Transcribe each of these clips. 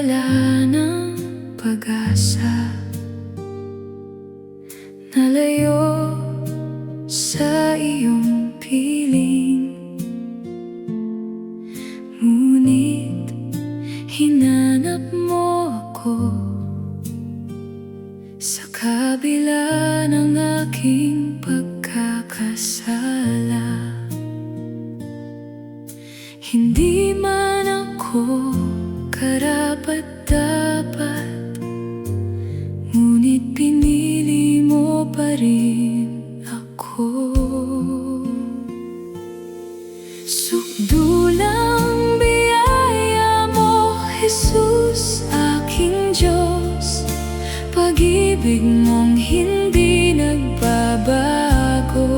wala ng pag-asa, nalayo sa iyong piling. Ngunit hinanap mo ako sa kabila ng aking pagkakasala. Hindi man ako karapat-dapat, ngunit pinili mo pa rin ako. Sukdulang biyaya mo, Jesus, aking Diyos. Pag-ibig mong hindi nagbabago.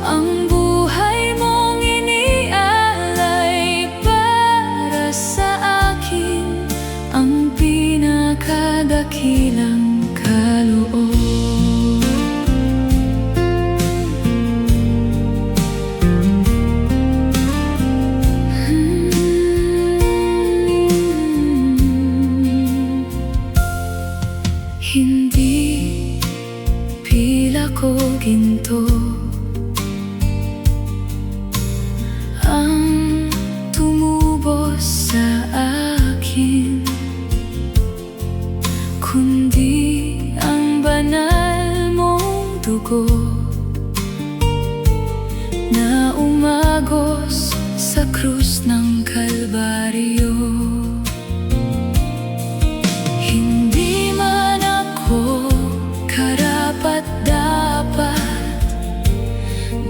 Ang buhay mong inialay para sa akin, ang pinakadakilang kaloob. Hindi pila ko ginto ang tumubos sa akin, kundi ang banal mong dugo na umagos sa krus ng Kalbaryo. Hindi man ako karapat-dapat,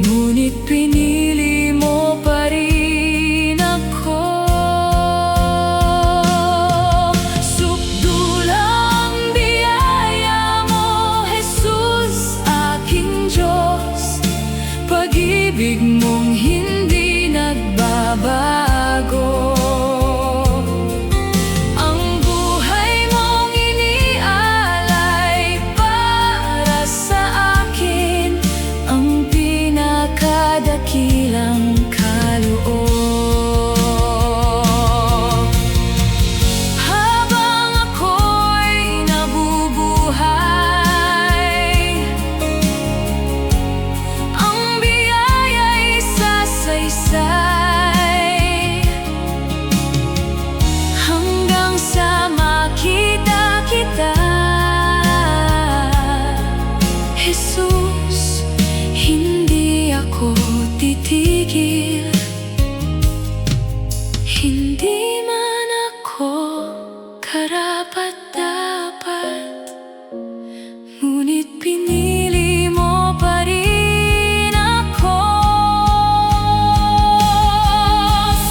ngunit pinili mo pa rin ako. Sukdulang biyaya mo, Jesus, aking Diyos. Pag-ibig mong hindi nagbabago. Ang buhay mong inialay para sa akin, ang pinakadakilang kaloob. Habang ako'y nabubuhay, ang biyaya'y sasaysay, hanggang sa makita kita, Jesus. Hindi ako titigil. Hindi man ako karapat-dapat, ngunit pinili mo pa rin ako.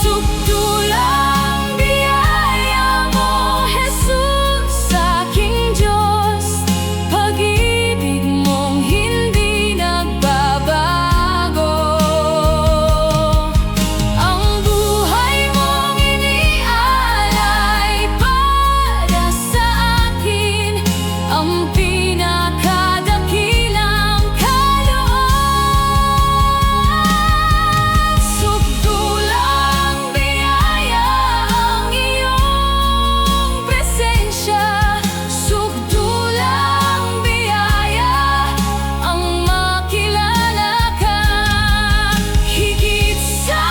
Sukdulang biyaya mo, Jesus, aking Diyos. Pag-ibig mong hindi nagbabago. Ang buhay mong inialay para sa akin, ang pinakadakilang kaloob. Sukdulang biyaya ang iyong presensya. Sukdulang biyaya ang makilala ka. Higit sa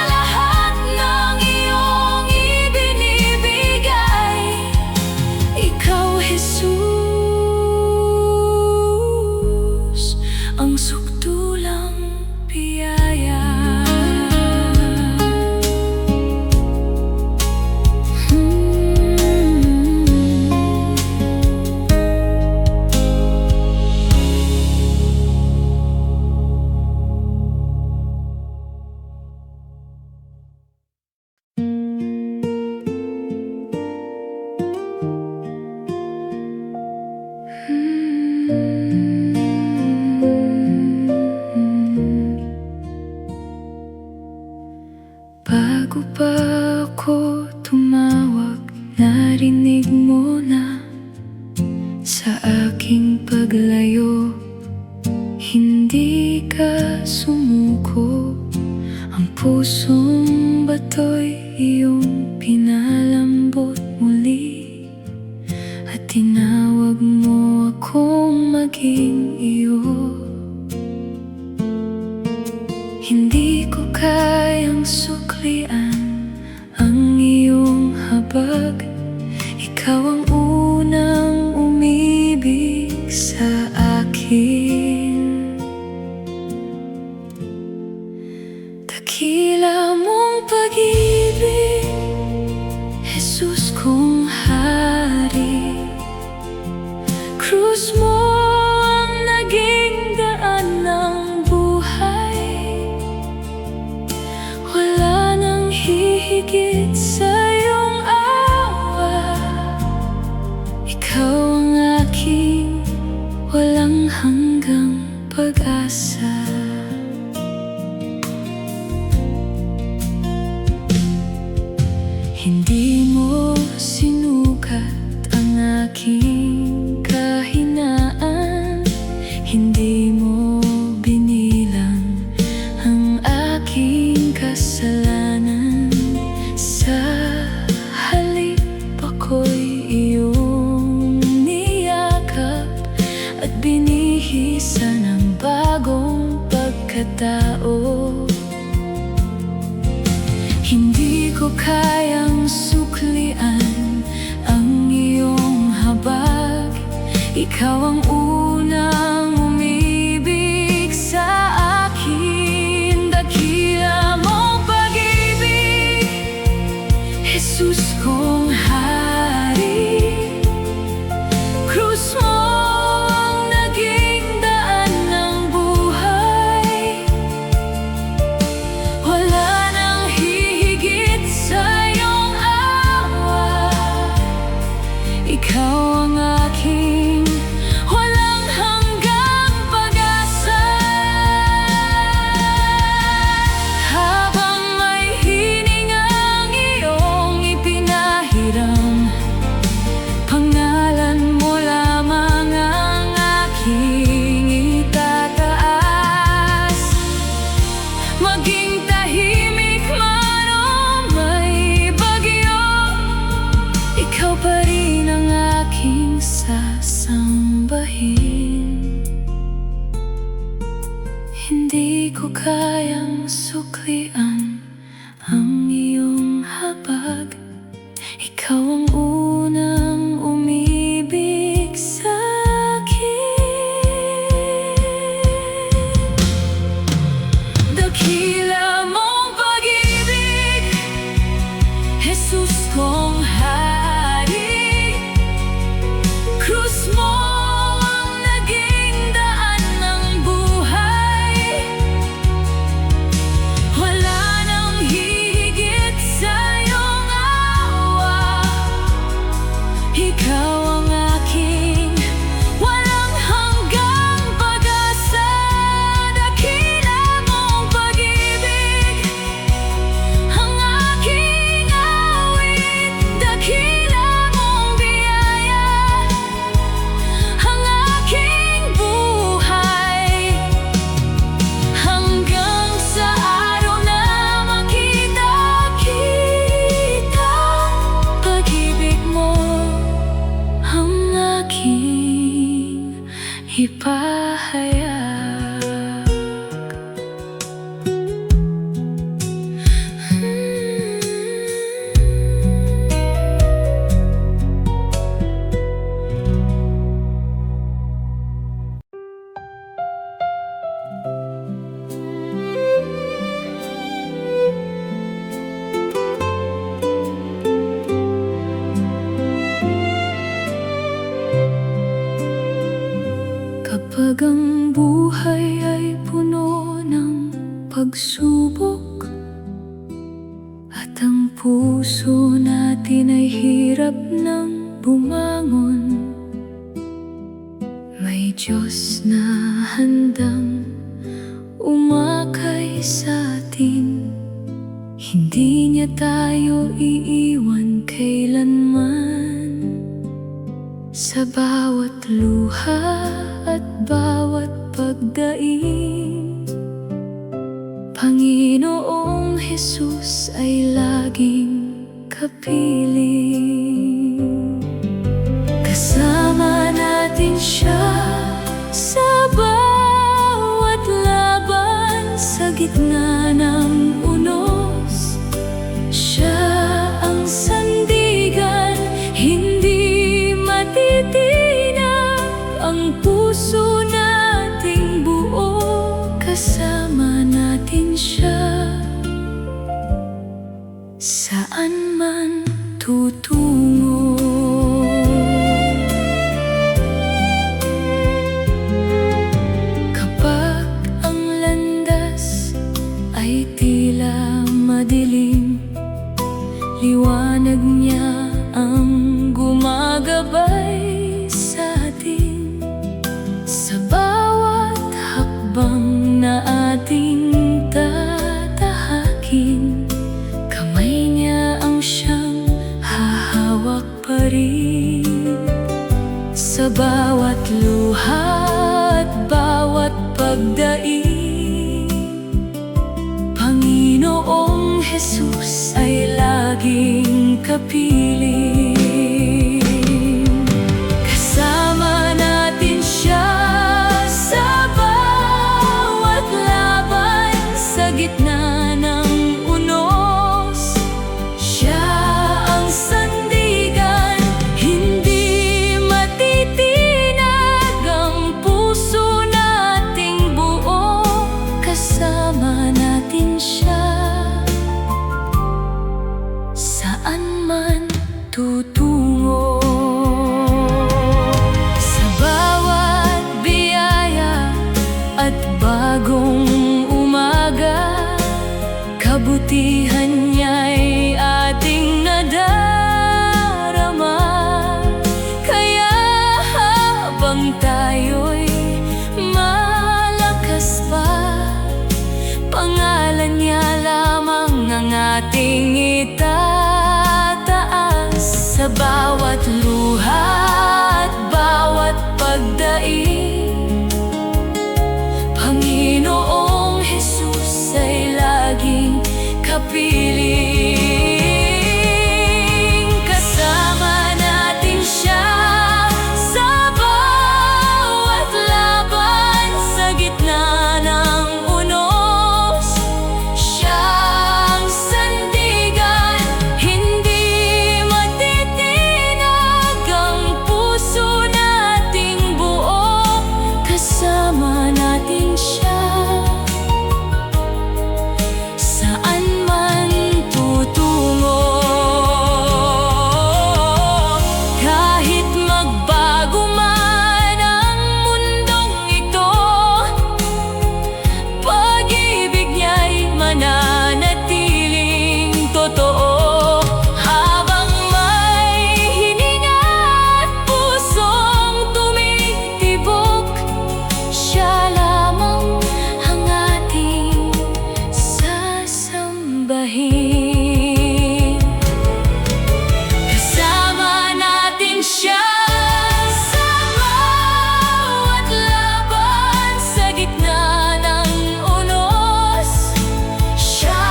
lahat ng iyong ibinibigay, ikaw, Jesus, ang sukdulang biyaya. Bago pa ako tumawag, narinig mo na sa aking paglayo. Hindi ka sumuko, ang pusong bato'y iyong pinag habag. Ikaw ang unang umibig sa akin. Dakila mong pag-ibig, Jesus kong hari. Krus mo ang naging daan ng buhay. Wala nang hihigit sa iyong awa. Ikaw ang aking walang hanggang pag-asa. Hindi mo sinukat ang aking kahinaan. Hindi mo binilang ang aking kasalanan. Sa halip ako'y iyong niyakap at binihisan ng bagong pagkatao. Hindi ko kayang suklian ang iyong habag. Ikaw ang unang umibig sa akin. Dakila mong pag-ibig, Jesus kong hari. Krus mo ang naging daan ng buhay. Wala nang hihigit sa iyong awa. Ikaw ang aking walang hanggang pag-asa. Habang may hiningang iyong ipinahiram, pangalan mo lamang ang aking itataas. Maging tahimik man o may bagyo, ikaw pa rin ang aking sasambahin. Hindi ko kayang suklian ang iyong habag. Ikaw ang unang umibig sa akin. Dakila mong pag-ibig, Jesus kong hari. Krus mo ang naging daan ng buhay. Wala nang hihigit sa iyong awa. Ikaw ang aking walang hanggang pag-asa. Dakila mong pag-ibig, ang aking awit. Dakila mong biyaya, ang aking buhay. Hanggang sa araw na makita kita, pag-ibig mo ang aking ipahayag. Kapag ang buhay ay puno ng pagsubok at ang puso natin ay hirap ng bumangon, may Diyos na handang umakay sa atin. Hindi niya tayo iiwan kailanman. Sa bawat luha at bawat pagdaing, Panginoong Jesus ay laging kapiling. Kasama natin siya sa bawat laban, sa gitna ng unos. Siya ang sandigan man tutungo. Kapag ang landas ay tila madilim, liwanag niya ang gumagabay sa atin. Sa bawat hakbang na ating tatahakin, kamay niya ang siyang hahawak pa rin. Sa bawat luha at bawat pagdaig, Panginoong Jesus ay laging kapiling. Kasama natin siya sa bawat laban, sa gitna ng unos. Siya ang sandigan, hindi matitinag ang puso nating buo. Kasama natin siya saan man tutungo. Sa bawat biyaya at bagong umaga, kabutihan niya'y ating nadarama. Kaya habang tayo'y malakas pa, pangalan niya lamang ang ating itataas. Sa bawat luha at bawat pagdaig, Panginoong Jesus ay laging kapiling. Kasama natin siya sa bawat laban, sa gitna ng unos. Siya ang sandigan, hindi matitinag ang puso nating buo. Kasama natin siya saan man tutungo. Kahit magbago man ang mundong ito, pag-ibig niya'y mananatiling totoo. Habang may hininga at pusong tumitibok, siya lamang ang ating sasambahin. Kasama natin siya sa bawat laban, sa gitna ng unos. Siya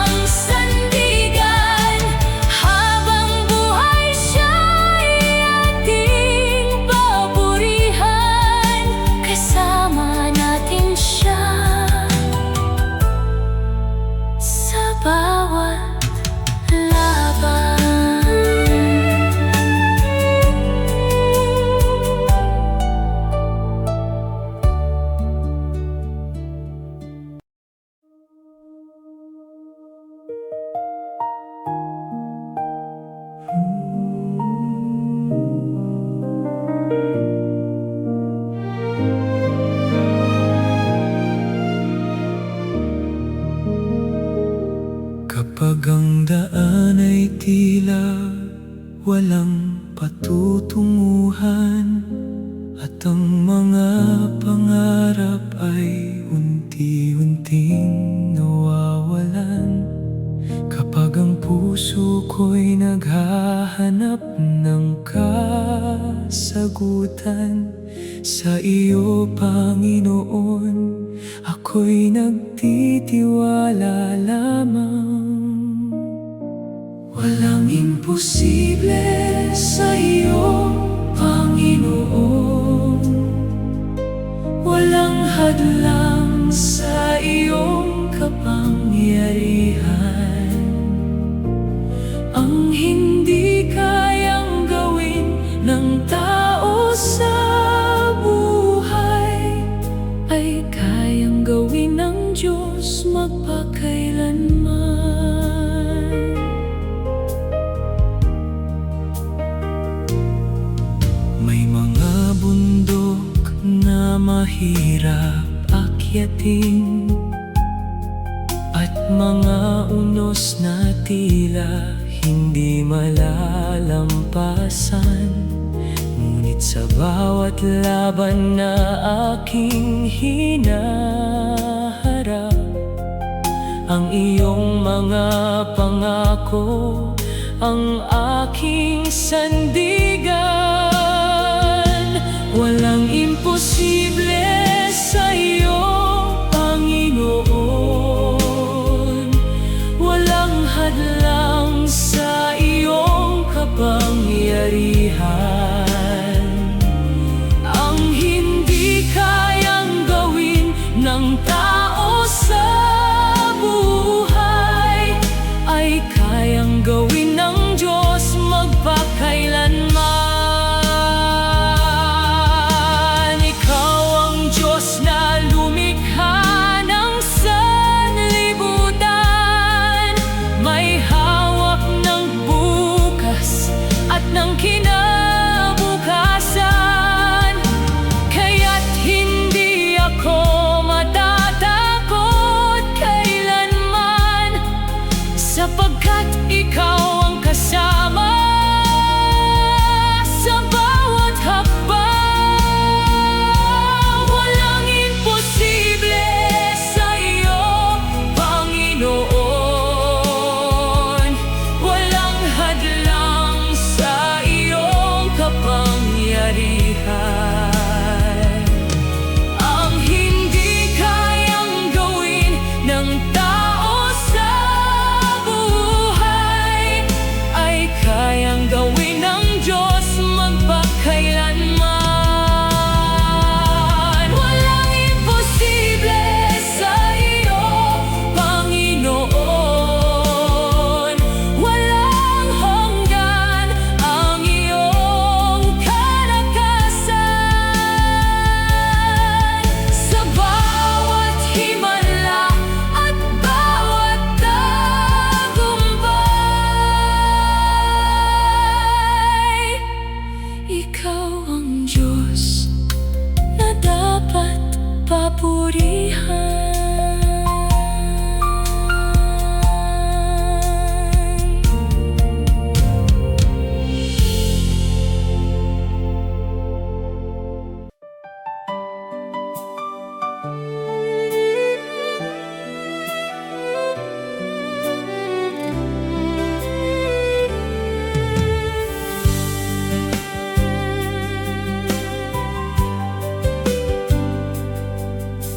ang sandigan, habang buhay siya'y ating papurihan. Kasama natin siya sa bawat laban. Kapag ang daan ay tila walang patutunguhan, at ang mga pangarap ay unti-unting nawawalan. Kapag ang puso ko'y naghahanap ng kasagutan, sa iyo, Panginoon, ako'y nagtitiwala lamang. Walang imposible sa iyo, Panginoon. Walang hadlang sa iyong kapangyarihan. Ang hindi kayang gawin ng tao sa buhay ay kayang gawin ng Diyos magpakailanman. mahirap akyatin, at mga unos na tila hindi malalampasan. Ngunit sa bawat laban na aking hinaharap, ang iyong mga pangako ang aking sandigan. Walang imposible sa iyo, Panginoon. Walang hadlang sa iyong kapangyarihan. Ang hindi kayang gawin ng tao sa buhay ay kayang gawin ng Diyos magpakailanman. Ikaw ang Diyos na lumikha ng sanlibutan, may hawak ng bukas at ng kinabukasan. Kaya't hindi ako matatakot kailanman, sapagkat ikaw ang kasama sa bawat hakbang. Walang imposible sa iyo, Panginoon. Walang hadlang sa iyong kapangyarihan. Ang hindi kayang gawin ng tao sa buhay ay kayang gawin ng Diyos magpakailanman. Walang imposible sa iyo, Panginoon. Walang hanggan ang iyong kalakasan. Sa bawat himala at bawat tagumpay, ikaw ang Diyos na dapat papurihan.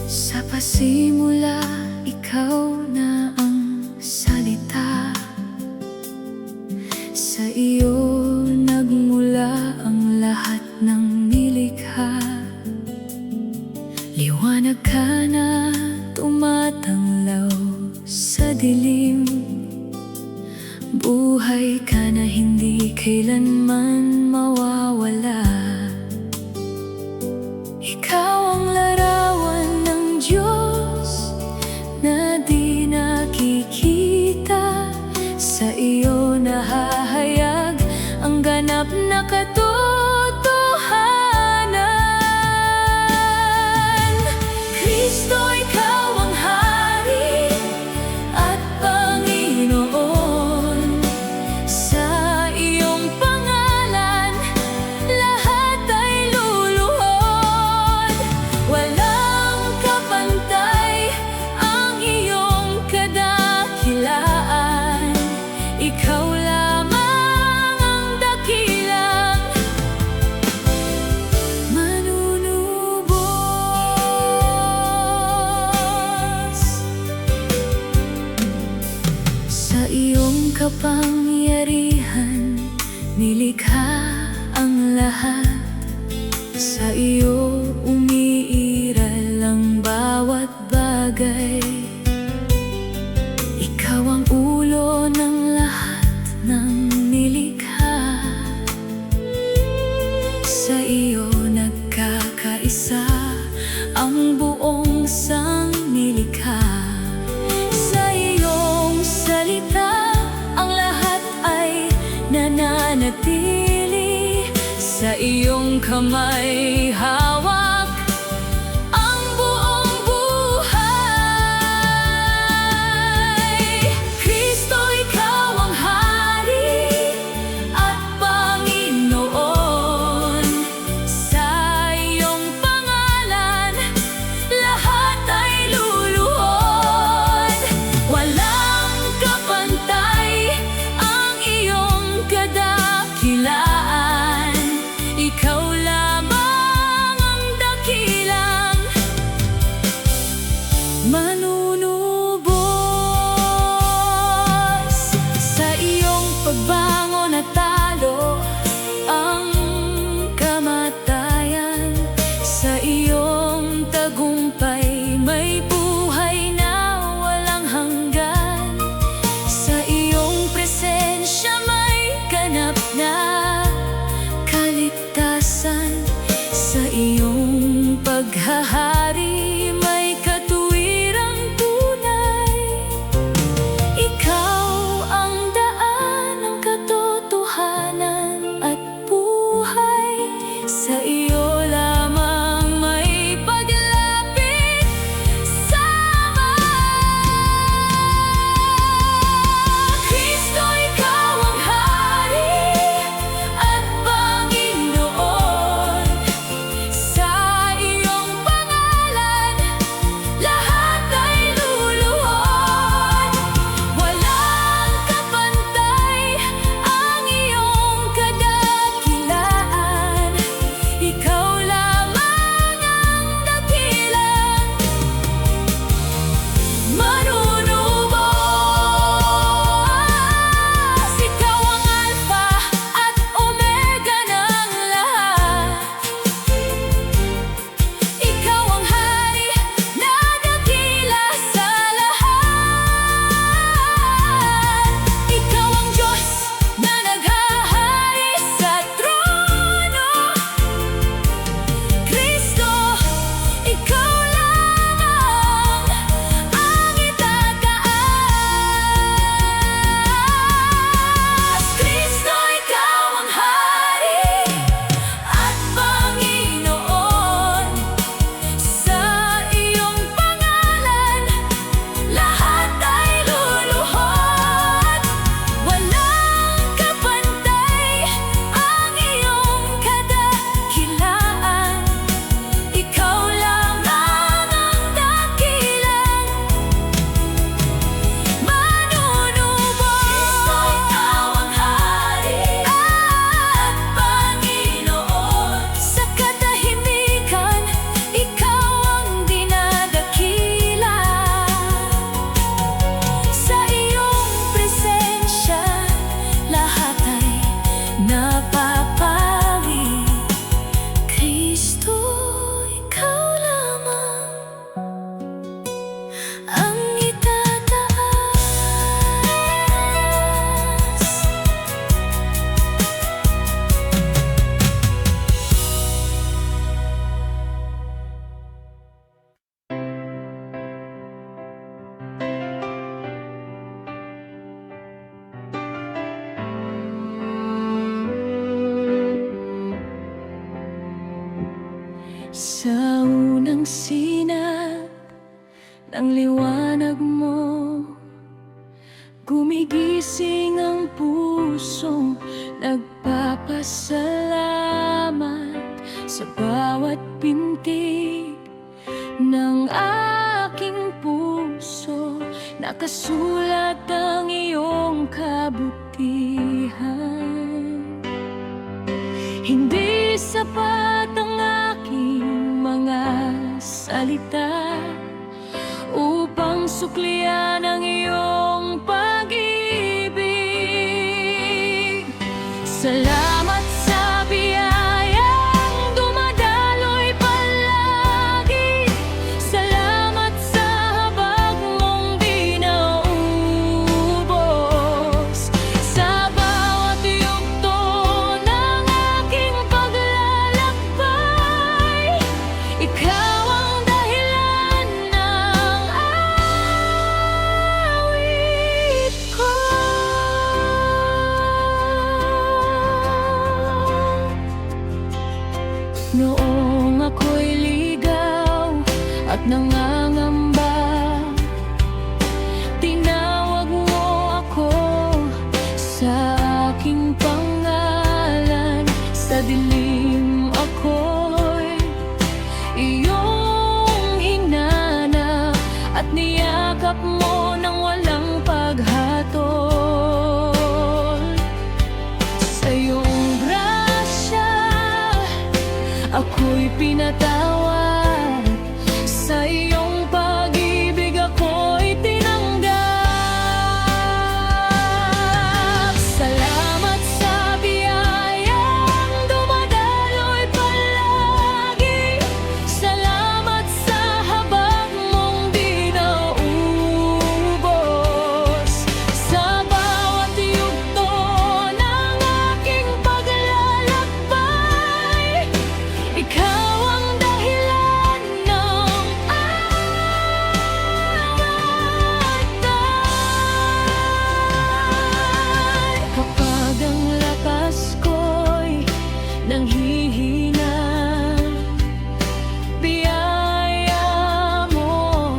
Sa pasimula, ikaw na ang salita. Sa iyo nagmula ang lahat ng nilikha. Liwanag ka na tumatanglaw sa dilim. Buhay ka na hindi kailanman mawawala. Ikaw ang larawan ng Diyos na di nakikita. Sa iyo nahahayag ang ganap na katotohanan. Kristo, ikaw ang Hari at Panginoon. Sa iyong pangalan, lahat ay luluhod. Walang kapantay ang iyong kadakilaan. Ikaw lamang ang dakilang manunubos. Sa iyong kapangyarihan, nilikha ang lahat. Sa iyo umiiral ang bawat bagay. Ikaw ang ulo ng lahat ng nilikha. Sa iyo nagkakaisa ang buong sangnilikha. Sa iyong salita ang lahat ay nananatili. Sa iyong kamay hawak Sa unang sinag ng liwanag mo, gumigising ang pusong nagpapasalamat sa bawat pintig ng aking puso. Nakasulat ang iyong kabutihan. Hindi sapat ang aking mga salita upang suklian ang iyong pag-ibig. Salamat sa biyayang dumadaloy palagi. Salamat sa habag mong di naubos. Sa bawat yugto ng aking paglalakbay, ikaw ang dahilan ng awit ko. Noong ako'y ligaw at nangangamba, tinawag mo ako sa aking pangalan. Sa dilim ako'y iyong hinanap at niyakap mo nang walang paghatol. Sa iyong grasya ako'y pinatawad, sa iyong pag-ibig ako'y tinanggap. Salamat sa biyayang dumadaloy palagi. Salamat sa habag mong di naubos. Sa bawat yugto ng aking paglalakbay, ikaw ang dahilan ng awatan. Kapag ang lakas ko'y nanghihina, biyaya mo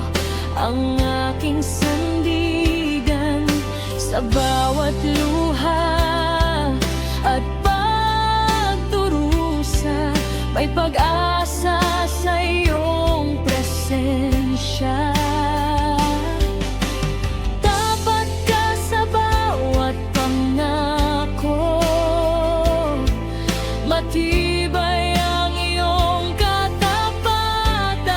ang aking sandigan. Sa bawat luha at pagdurusa, may pag-asa sa iyong presensya. Tapat ka sa bawat pangako, matibay ang iyong katapatan.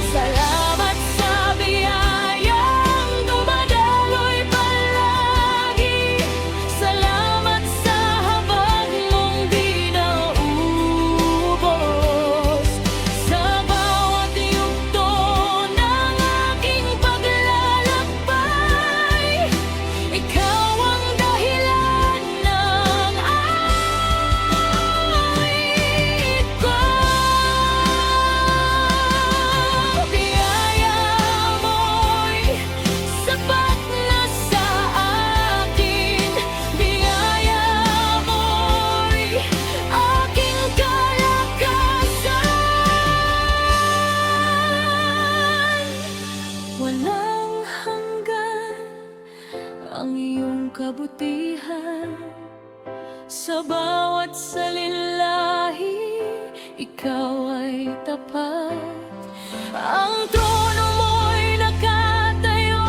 Salamat sa biyayang dumadaloy palagi. Salamat sa habag mong di naubos. Sa bawat yugto ng aking paglalakbay, ikaw ang dahilan ng awit ko. Biyaya mo'y sapat na sa akin. Biyaya mo'y aking kalakasan. Walang hanggan ang iyong kabutihan. Sa bawat salinlahi, ikaw ay tapat. Ang trono mo'y nakatayo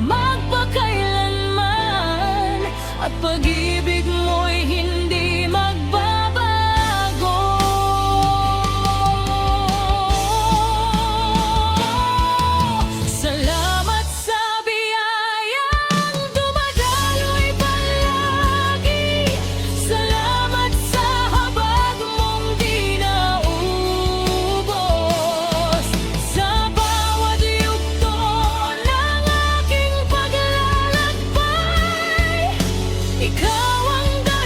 magpakailanman, at pag-ibig mo'y hindi magbabago. Salamat sa biyayang dumadaloy palagi. Salamat sa habag mong di naubos. Sa bawat yugto ng aking paglalakbay, ikaw ang dahilan.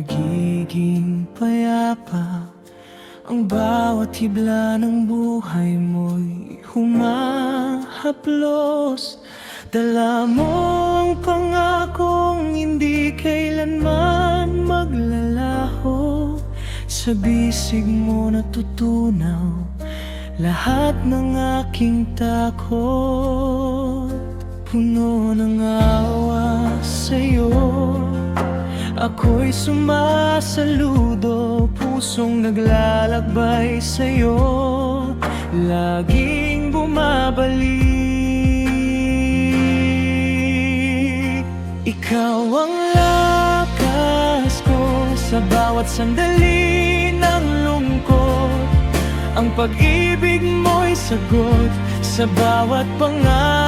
nagiging payapa. Ang bawat hibla ng buhay mo'y humahaplos. Dala mo ang pangakong hindi kailanman maglalaho. Sa bisig mo natutunaw lahat ng aking takot. Puno ng awa sa'yo, ako'y sumasaludo. Pusong naglalakbay sa'yo, laging bumabalik. Ikaw ang lakas ko sa bawat sandali ng lungkot. Ang pag-ibig mo'y sagot sa bawat pangarap.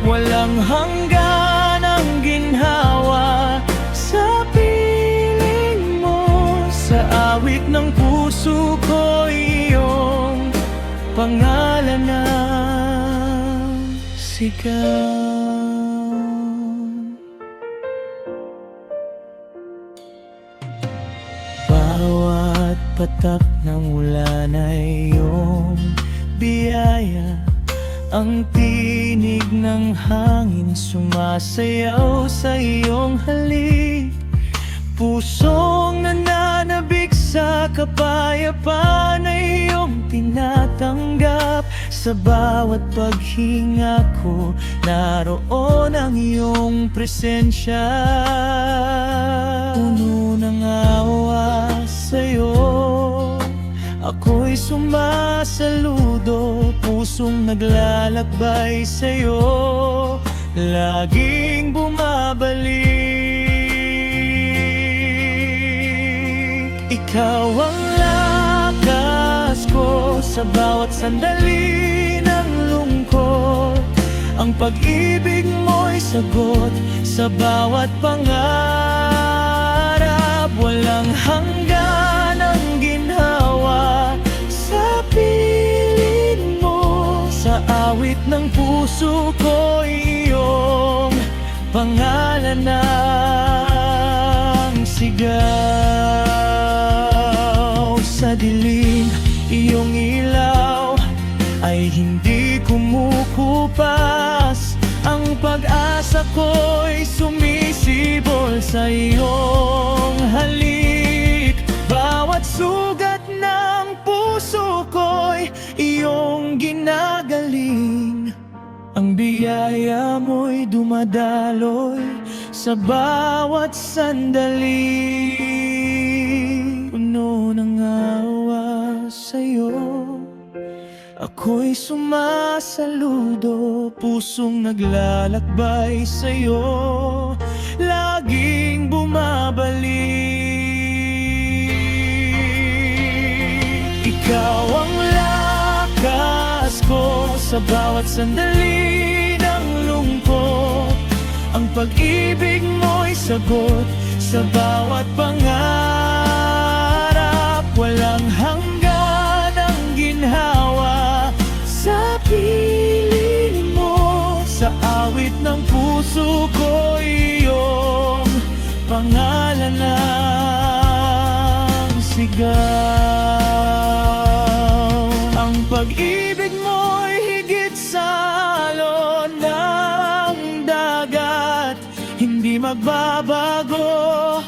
Walang hanggan ang ginhawa sa piling mo. Sa awit ng puso ko iyong pangalan ang sigaw. Bawat patak ng ulan ay iyong biyaya. Ang tinig ng hangin sumasayaw sa iyong halik. Pusong nananabik sa kapayapaan ay iyong tinatanggap. Sa bawat paghinga ko, naroon ang iyong presensya. Puno ng awa sa'yo, ako'y sumasaludo. Pusong naglalakbay sa'yo, laging bumabalik. Ikaw ang lakas ko sa bawat sandali ng lungkot. Ang pag-ibig mo'y sagot sa bawat pangarap. Walang hanggan ang ginhawa sa piling mo. Sa awit ng puso ko iyong pangalan ang sigaw. Sa dilim iyong ilaw ay hindi kumukupas. Ang pag-asa ko'y sumisibol sa iyong halik. Bawat sugat ng puso ko'y iyong ginagaling. Ang biyaya mo'y dumadaloy sa bawat sandali. Puno ng awa sa'yo, ako'y sumasaludo. Pusong naglalakbay sa'yo, laging bumabalik. Ikaw ang lakas ko sa bawat sandali ng lungkot. Ang pag-ibig mo'y sagot sa bawat pangarap. Walang hanggan ang ginhawa sa piling mo. Sa awit ng puso ko iyong pangalan ang sigaw. Ang pag-ibig mo'y higit sa alon ng dagat. Hindi magbabago,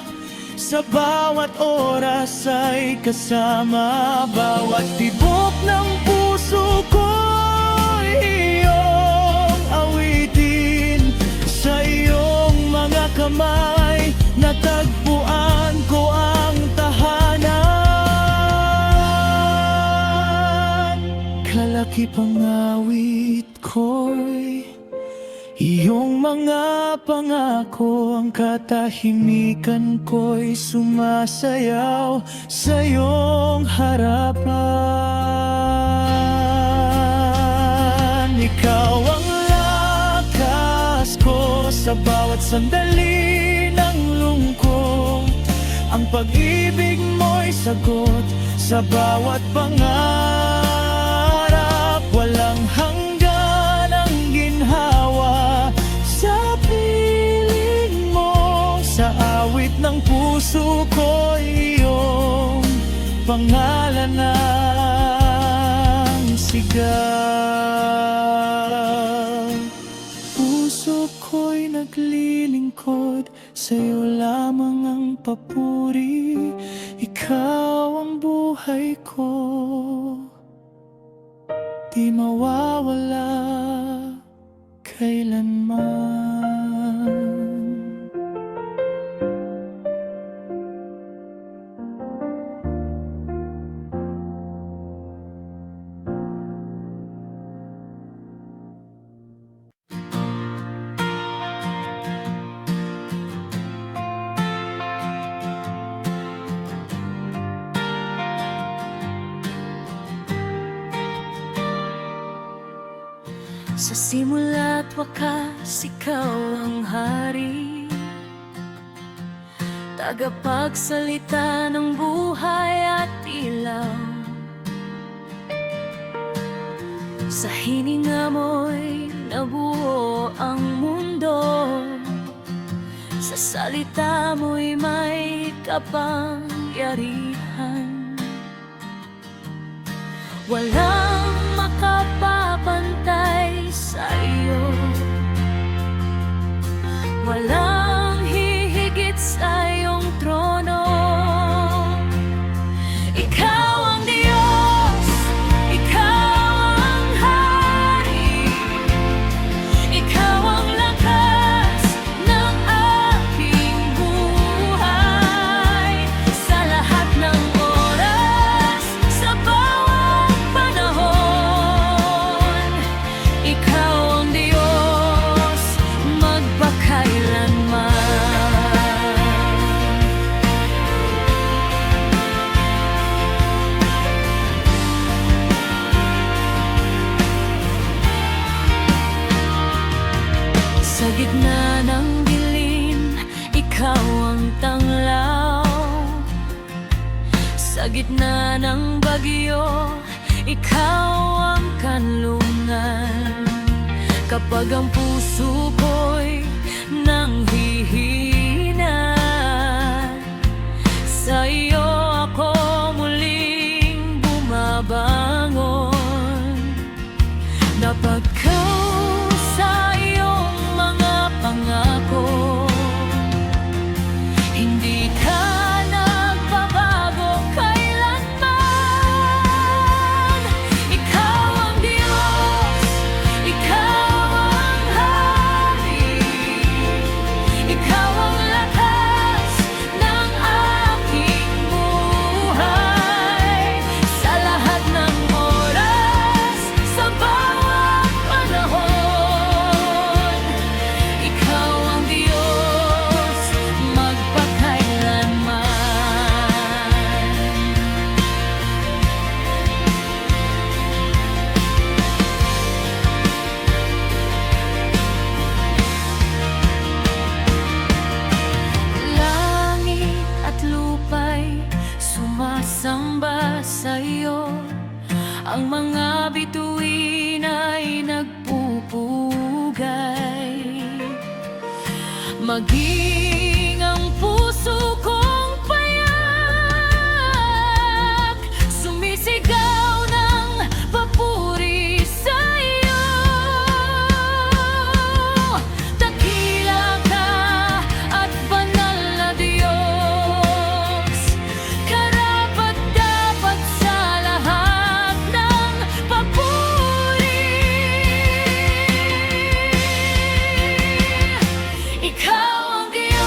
sa bawat oras ay kasama. Bawat tibok ng puso ko'y iyong awitin. Sa iyong mga kamay natagpuan ko ang tahanan. Kalaki pang awit ko'y iyong mga pangako. Ang katahimikan ko'y sumasayaw sa iyong harapan. Ikaw ang lakas ko sa bawat sandali ng lungkot. Ang pag-ibig mo'y sagot sa bawat pangarap. Walang hanggan ang ginhawa sa piling mo. Sa awit ng puso ko iyong pangalan ng sigaw. Puso ko'y naglilingkod, sa'yo lamang ang papuri. Ikaw ang buhay ko, di mawawala kailanman. Sa simula't wakas, ikaw ang hari, tagapagsalita ng buhay at ilaw. Sa hininga mo'y nabuo ang mundo, sa salita mo'y may kapangyarihan. Walang makapapantay sa iyo, walang hihigit sa iyong trono. Ikaw ang Diyos, ikaw ang hari, ikaw ang lakas ng aking buhay. Sa lahat ng oras, sa bawat panahon, ikaw ang Diyos magpakailanman. Sa gitna ng dilim, ikaw ang tanglaw. Sa gitna ng bagyo, ikaw ang kanlungan. Kapag ang puso ko'y nanghihina, sa iyo ako muling bumabangon. Napagkaw sa iyong mga pangako, hindi ka nagbabago kailanman. Ikaw ang Diyos, ikaw ang hari, ikaw ang lakas ng aking buhay. Sa lahat ng oras, sa bawat panahon, ikaw ang Diyos magpakailanman. Langit at lupa'y sumasamba sa iyo, ang mga bituin ay nagpupugay. Maging ang puso kong payak, sumisigaw ng papuri sa iyo. Dakila ka at banal na Diyos, karapat-dapat sa lahat ng papuri. Ikaw ang Diyos,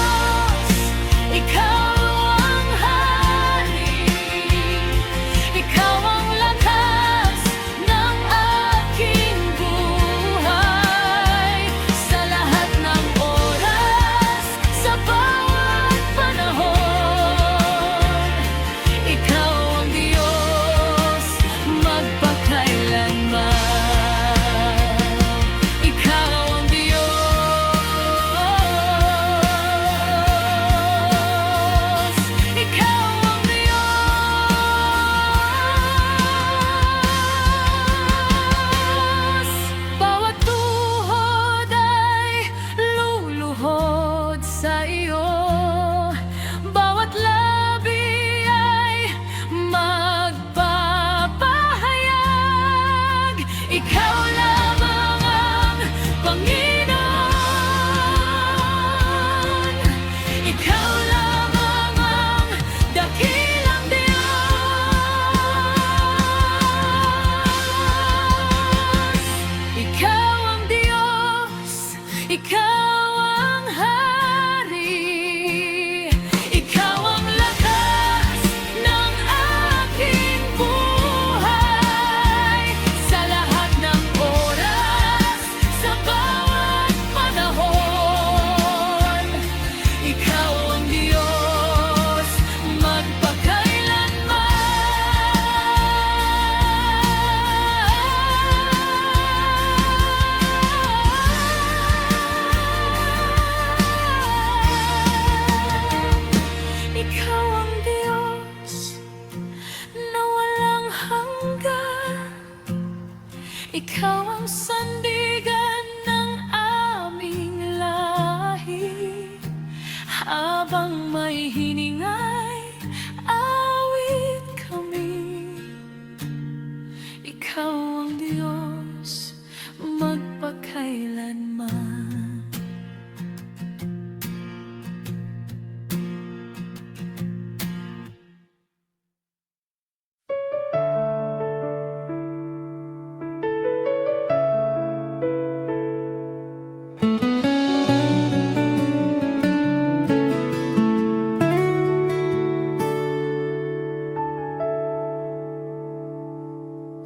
Ikaw ang Diyos na walang hanggan. Ikaw ang sandigan ng aming lahi. Habang may hiningay, awit kami. Ikaw ang Diyos magpakailanman.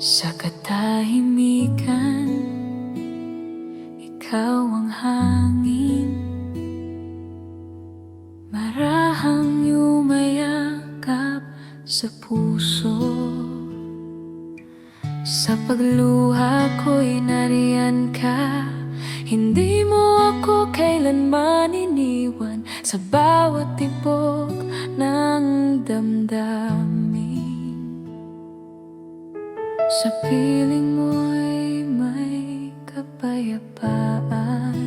Sa katahimikan, ikaw ang hangin, marahang yumayakap sa puso. Sa pagluha ko'y nariyan ka, hindi mo ako kailanman iniwan. Sa bawat tibok ng damdamin, sa piling mo'y may kapayapaan.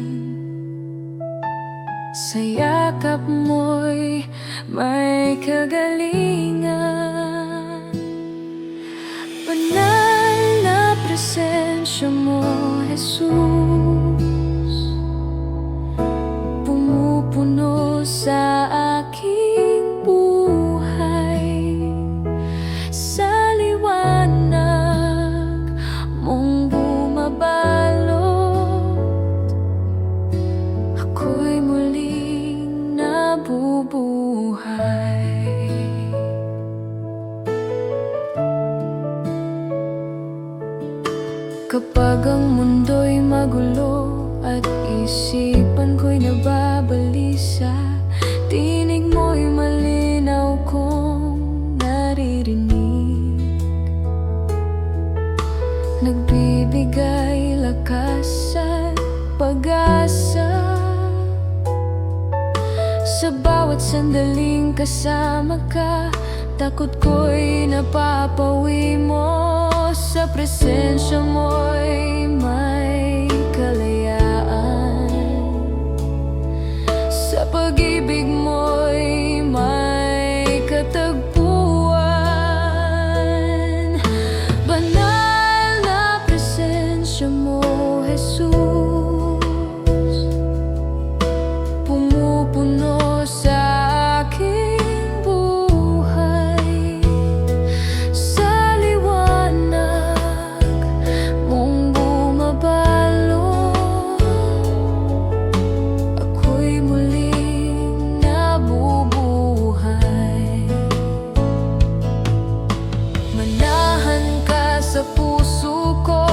Sa yakap mo'y may kagalingan. Banal na presensya mo, Jesus, pumupuno sa aking buhay. Sa liwanag mong bumabalot, ako'y muling nabubuhay. Kapag ang mundo'y magulo at isipan ko'y nababalisa, tinig mo'y malinaw kong naririnig. Nagbibigay lakas at pag-asa. Sa bawat sandaling kasama ka, takot ko'y napapawi mo. Sa presensya mo'y may kalayaan. Sa pag-ibig mo'y may katagpuan. Banal na presensya mo, Jesus, pumupuno sa aking buhay. Sa liwanag mong bumabalot, ako'y muling nabubuhay. Manahan ka sa puso ko,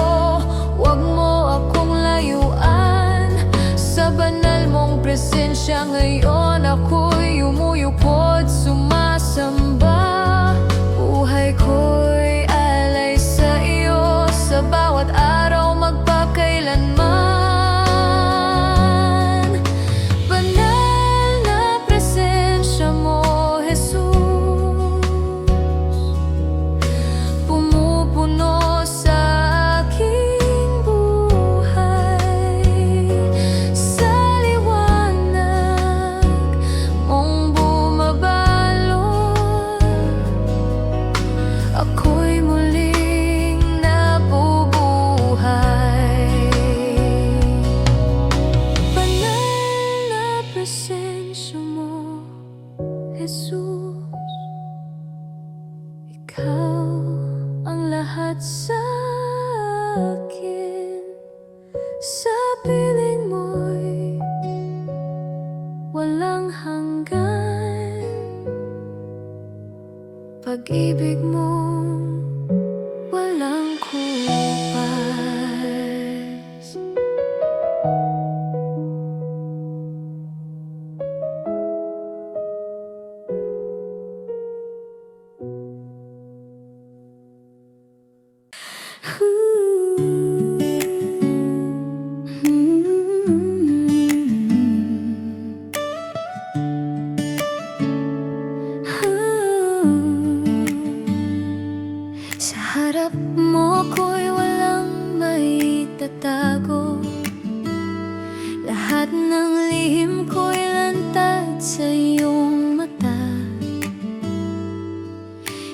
huwag mo akong layuan. Sa banal mong presensya ngayon, ako'y umuyukod, sumasamba. Buhay ko'y alay sa iyo, sa bawat araw magpakailanman. Banal na presensya mo, Jesus, pumupuno sa aking buhay. Sa liwanag mong bumabalot, ako'y muling nabubuhay. Banal na presensya mo, Jesus, ikaw ang lahat sa akin. Sa piling mo'y walang hanggan. Pag-ibig mong walang kupas.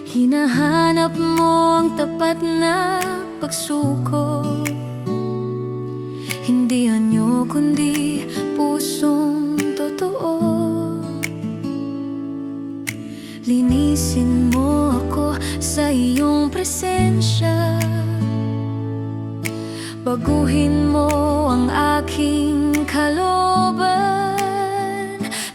Hinahanap mo ang tapat na pagsuko. Hindi anyo kundi pusong totoo. Linisin mo ako sa iyong presensya. Baguhin mo ang aking kalooban.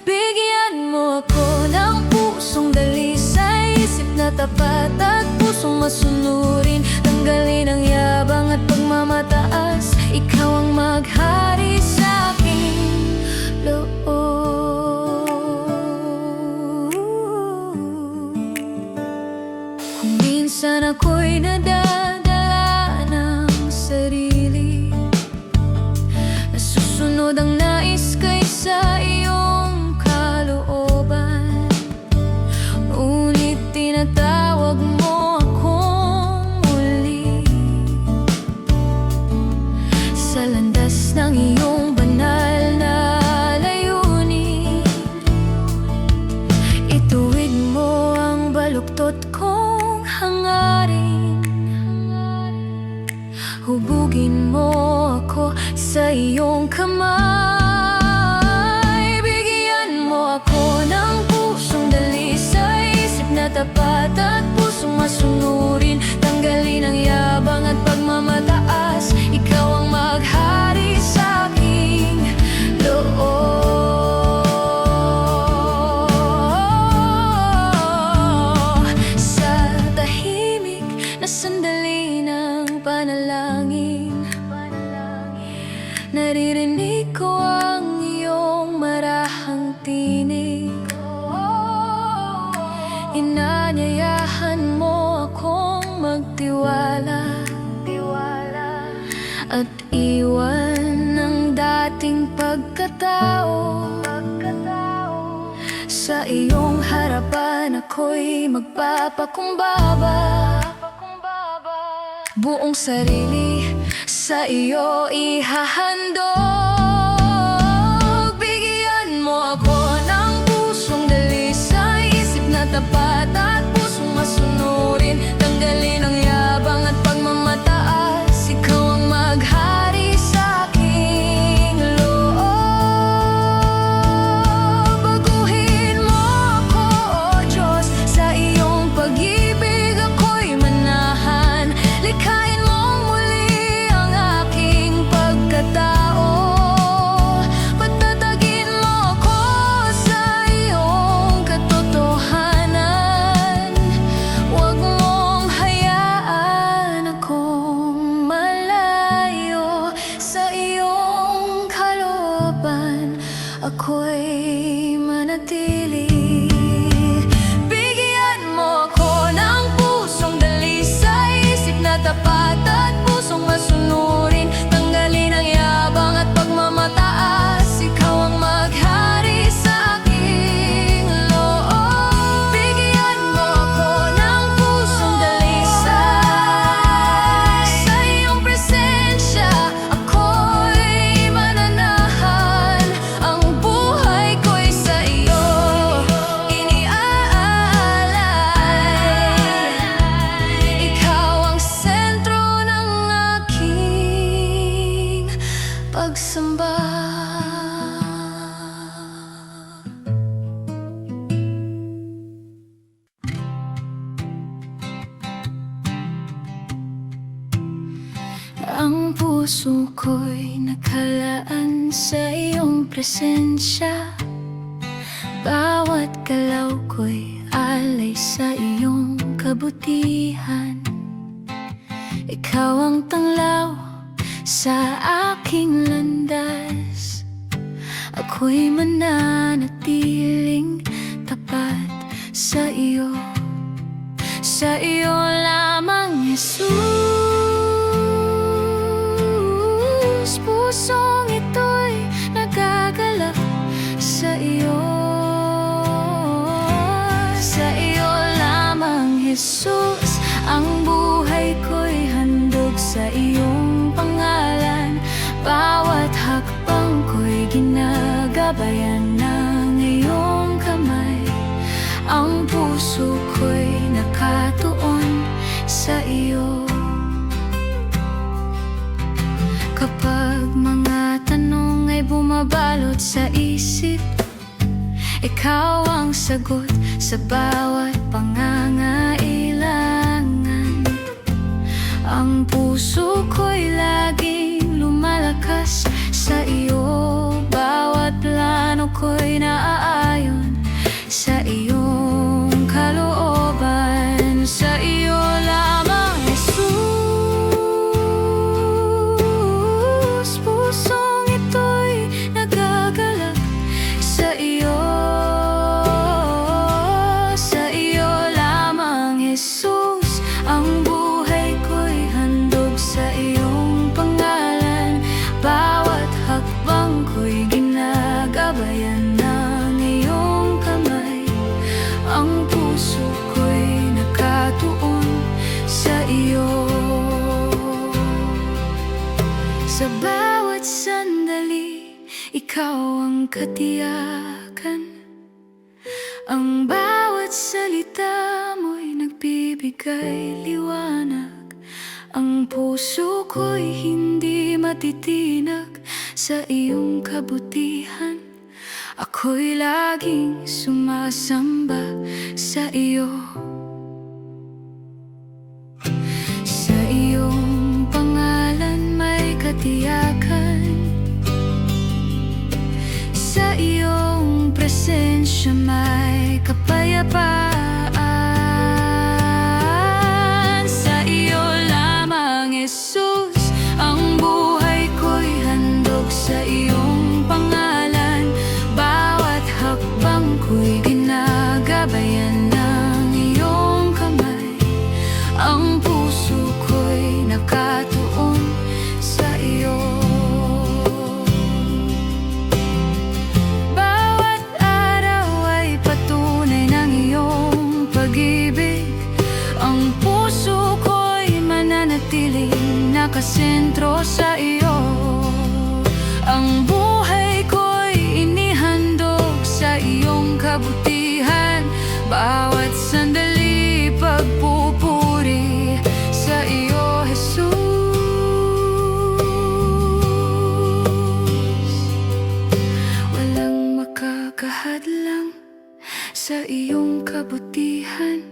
Bigyan mo ako ng pusong dalisay, isip na tapat at pusong masunurin. Tanggalin ang yabang at pagmamataas. Ikaw ang maghari sa aking loob. Kung minsan ako'y nadadala ng sarili, nasusunod ang nais kaysa iyong kalooban, ngunit tinatawag mo akong muli sa landas ng iyong banal na layunin. Ituwid mo ang baluktot kong hangarin. Hubugin mo ako sa iyong kamay. Bigyan mo ako ng pusong dalisay, isip na tapat at pusong masunurin. Tanggalin ang yabang at pagmamataas. Ikaw ang maghari sa aking loob. Sa tahimik na sandali ng panalangin, naririnig ko ang iyong marahang tinig. Inanyayahan mo akong magtiwala at iwan ang dating pagkatao. Sa iyong harapan ako'y magpapakumbaba. Buong sarili sa iyo ihahandog. Bigyan mo ako ng pusong dalisay, isip na tapat at pusong masunurin. Tanggalin ang yabang at pagmamataas. Ikaw ang maghari sa aking loob. Baguhin mo ako, O Diyos, sa iyong pag-ibig ako'y manahan. Likhain mong muli ang aking pagkatao. Patatagin mo ako sa iyong katotohanan. Huwag mong hayaan akong malayo sa iyong kalooban. Ako'y manatili. Bigyan mo ako ng pusong dalisay, isip na tapat at pusong masunurin. Tanggalin ang yabang at pagmamataas. Ikaw ang maghari sa aking loob. Bigyan mo ako ng pusong dalisay, sa iyong presensya ako'y mananahan. Ang buhay ko'y sa iyo iniaalay. Ikaw ang sentro ng aking pagsamba. Ang puso ko'y nakalaan sa iyong presensya. Bawat galaw ko'y alay sa iyong kabutihan. Ikaw ang tanglaw sa aking landas. Ako'y mananatiling tapat sa iyo. Sa iyo lamang, Jesus. Pusong ito'y nagagalak sa iyo. Sa iyo lamang, Jesus. Ang buhay ko'y handog sa iyong pangalan. Bawat hakbang ko'y ginagabayan ng iyong kamay. Ang puso ko'y sa iyo. Kapag mga tanong ay bumabalot sa isip, ikaw ang sagot sa bawat pangangailangan. Ang puso ko'y laging lumalakas sa iyo. Bawat plano ko'y naaayon sa iyong kalooban. Sa iyo lamang, Jesus. Pusong ito'y nagagalak sa iyo. Sa iyo lamang, Jesus. Ang buhay ko'y handog sa iyong pangalan. Bawat hakbang ko'y ginagabayan ng iyong kamay. Ang puso ko'y nakatuon sa iyo. Sa bawat sandali, ikaw ang katiyakan. Ang bawat salita mo'y nagbibigay liwanag. Ang puso ko'y hindi matitinag sa iyong kabutihan. Ako'y laging sumasamba sa iyo. Sa iyong pangalan may katiyakan. Sa iyong presensya may kapayapaan. Sa iyo lamang, Jesus. Ang buhay ko'y handog sa iyong pangalan. Bawat hakbang ko'y ginagabayan ng iyong kamay. Ang puso ko'y nakatuon sa iyo. Bawat araw ay patunay ng iyong pag-ibig. Ang puso ko'y mananatiling nakasentro sa iyo. Ang buhay ko'y inihandog sa iyong kabutihan. Bawat sandali pagpupuri sa iyo, Jesus. Walang makakahadlang sa iyong kabutihan.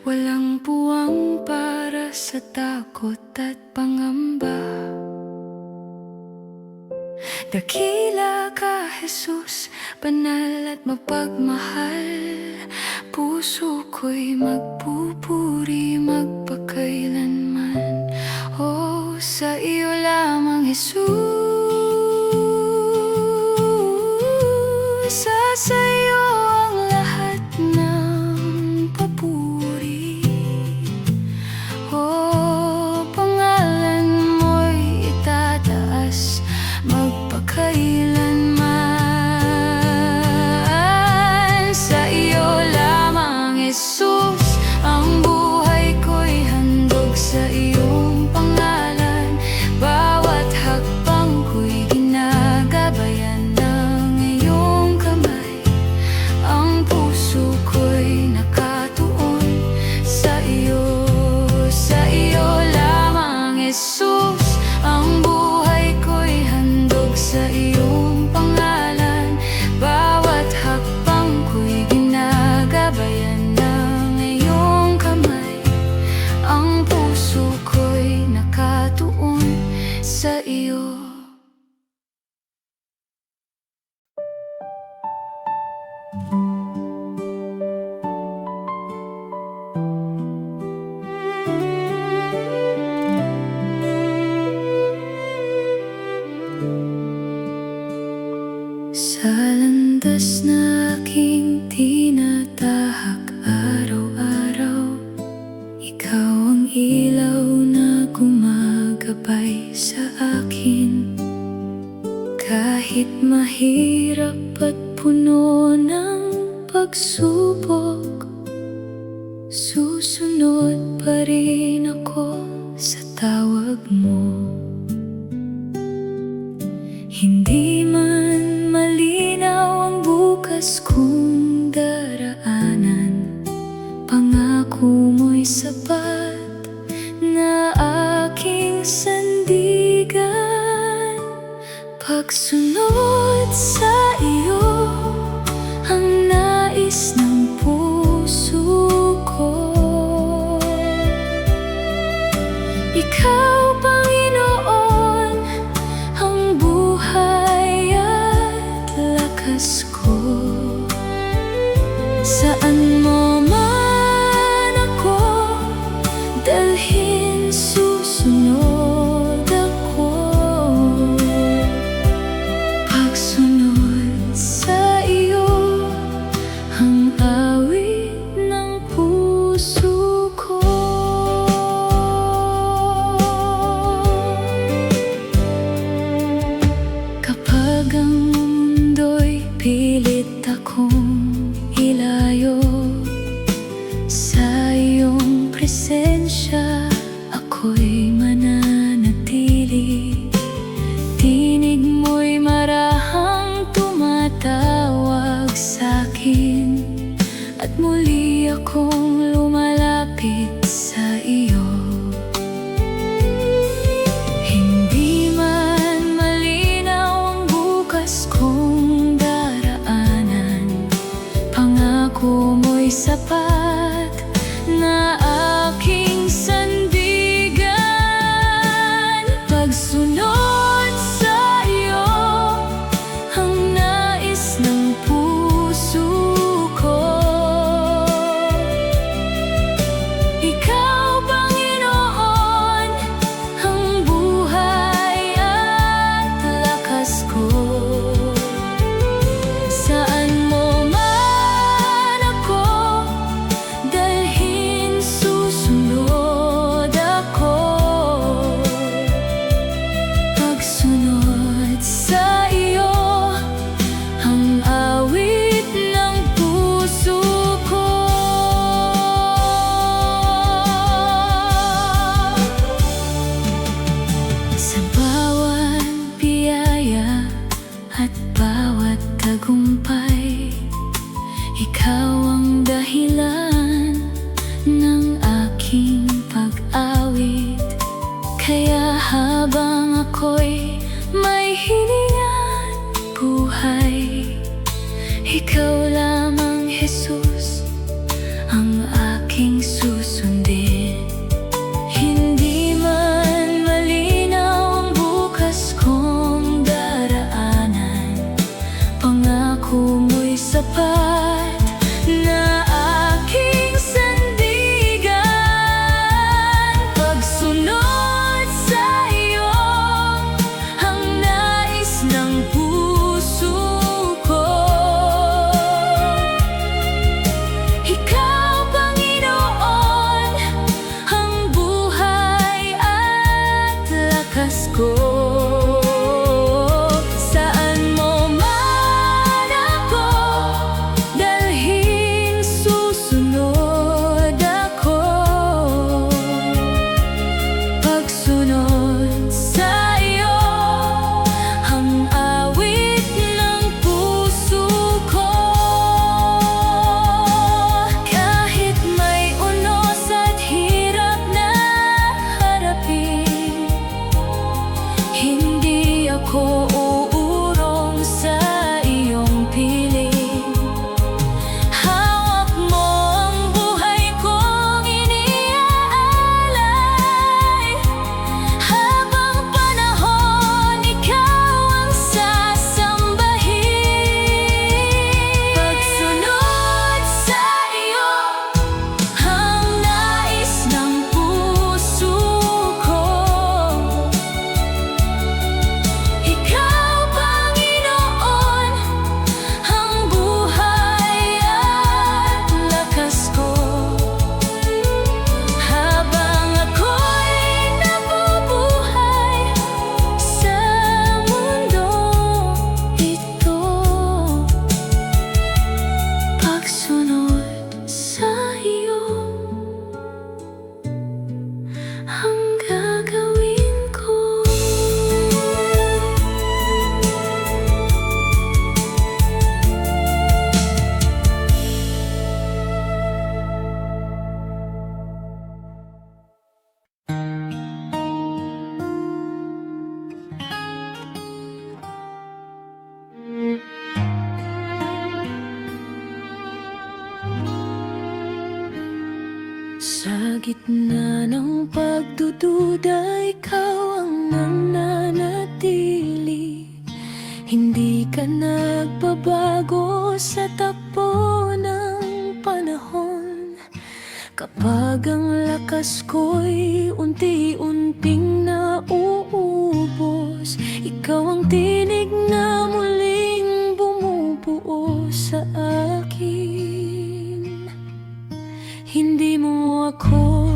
Walang puwang para sa takot at pangamba. Dakila ka, Jesus, banal at mapagmahal. Puso ko'y magpupuri magpakailanman. Oh, sa iyo lamang, Jesus. Sa iyo ang lahat ng papuri. Oh, pangalan mo'y itataas magpakailanman. Sa iyo lamang, Jesus. Ang buhay ko'y handog sa iyong pangalan. Bawat hakbang ko'y ginagabayan ng iyong kamay. Ang puso ko'y nakatuon sa iyo. Sa iyo lamang, Jesus. Ang buhay ko'y handog sa iyong pangalan. Bawat hakbang ko'y ginagabayan ng iyong kamay. Ang puso ko'y nakatuon sa iyo. Sa landas na aking tinatahak araw-araw, ikaw ang ilaw na gumagabay sa akin. Kahit mahirap at puno ng pagsubok, susunod pa rin ako sa tawag mo. Hindi man malinaw ang bukas kong daraanan, pangako mo'y sapat sandigan. Pagsunod sa iyo ang nais ng puso ko. Ikaw, Panginoon, ang buhay at lakas ko. Saan mo man ako dalhin, susunod ako. Pagsunod sa iyo ang awit ng puso ko. Kapag ang mundo'y pilit akong ilayo sa iyong presensya, ako'y mananatili. Tinig mo'y marahang tumatawag sa'kin, at muli akong lumalapit sa iyo. Hindi man malinaw ang bukas kong daraanan, pangako mo'y sapat na aking sandigan. Pagsunod sa iyo ang nais ng puso ko. Ikaw, Panginoon, ang buhay at lakas ko. Saan mo man ako dalhin, susunod ako. Pagsunod sa iyo ang awit ng puso ko. Sa bawat biyaya at bawat tagumpay, ikaw ang dahilan ng aking pag-awit. Kaya habang ako'y may hiningan buhay, ikaw lamang, Jesus, ang aking susundin. Hindi man malinaw ang bukas kong daraanan, pangako mo'y sapat na aking sandigan. Pagsunod sa iyo ang nais ng puso ko. Ikaw, Panginoon, Sa gitna ng pagdududa, ikaw ang nananatili. Hindi ka nagbabago sa takbo ng panahon. Kapag ang lakas ko'y unti-unting nauubos, ikaw ang tinig na muling bumubuo sa akin. Hindi mo ako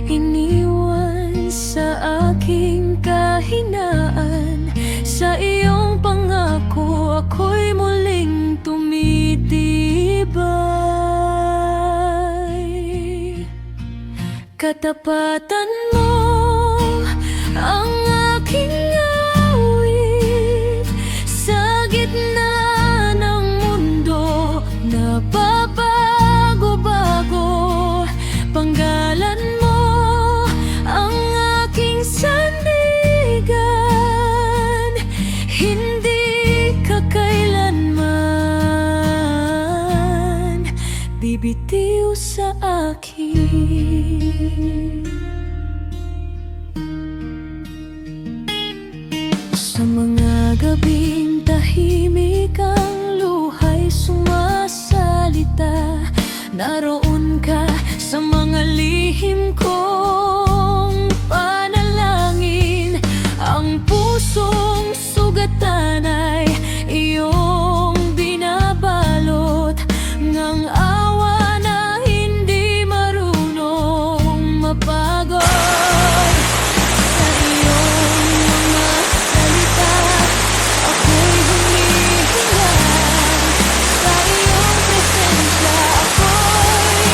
iniwan sa aking kahinaan. Sa iyong pangako, ako'y muling tumitibay. Katapatan mo ang aking awit. Sa gitna ng mundo na pabago-bago, panggalan mo ang aking sandigan. Hindi ka kailanman bibitiw sa akin. Sa mga gabing tahimik ang luha'y sumasalita, naroon ka sa mga lihim kong panalangin. Ang pusong sugatan ay iyong binabalot ng awa na hindi marunong mapagod. Sa iyong mga salita, ako'y humihinga. Sa iyong presensya, ako'y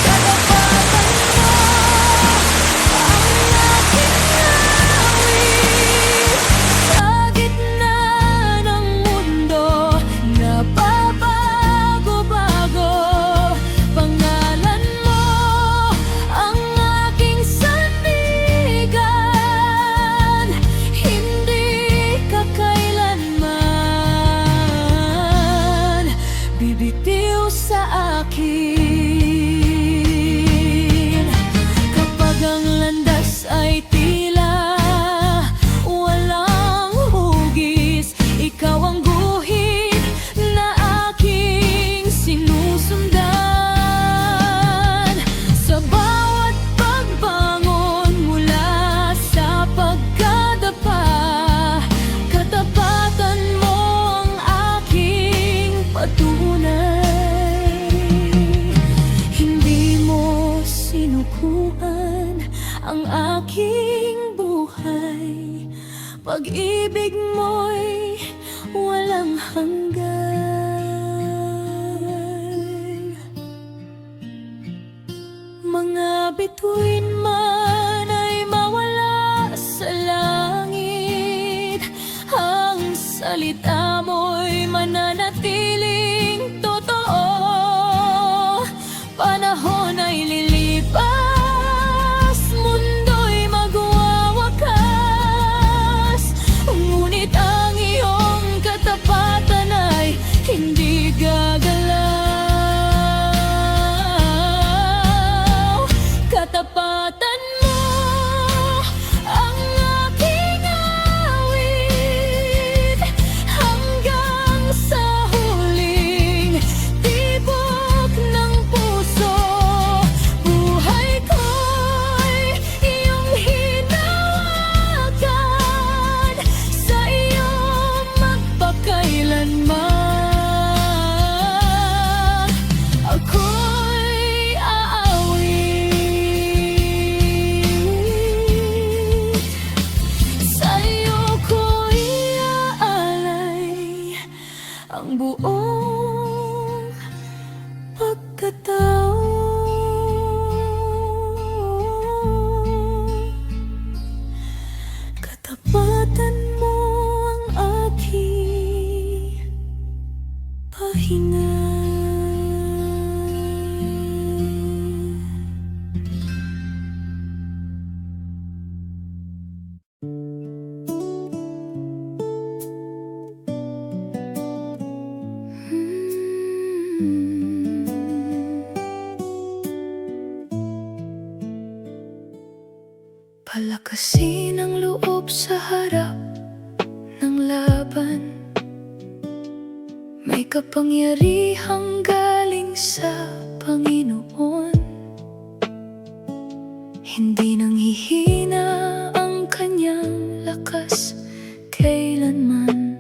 katapatan mo ang aking awit. Sa gitna ng mundo na pabago-bago, pangalan mo ang aking sandigan. Hindi ka kailanman bibitiw sa akin. Kapag ang landas ay tila walang hugis, ikaw ang guhit na aking sinusundan. Sa bawat pagbangon mula sa pagkadapa, katapatan mo ang aking patunay. Hindi mo sinukuan ang aking buhay. Pag-ibig mo'y walang hanggan. Mga bituin man ay mawala sa langit, ang salita mo'y mananatiling totoo. Panahon ay lilipas, mundo'y magwawakas, ngunit ang iyong katapatan ay hindi gagalaw. Katapatan mo ang aking awit hanggang sa huling tibok ng puso. Buhay ko'y iyong hinawakan, sa iyo magpakailanman. Ako'y aawit, sa iyo ko'y aalay ang buong pagkatao. Katapatan mo ang aking pahinga. kapangyarihang galing sa Panginoon. Hindi nanghihina ang kanyang lakas kailanman.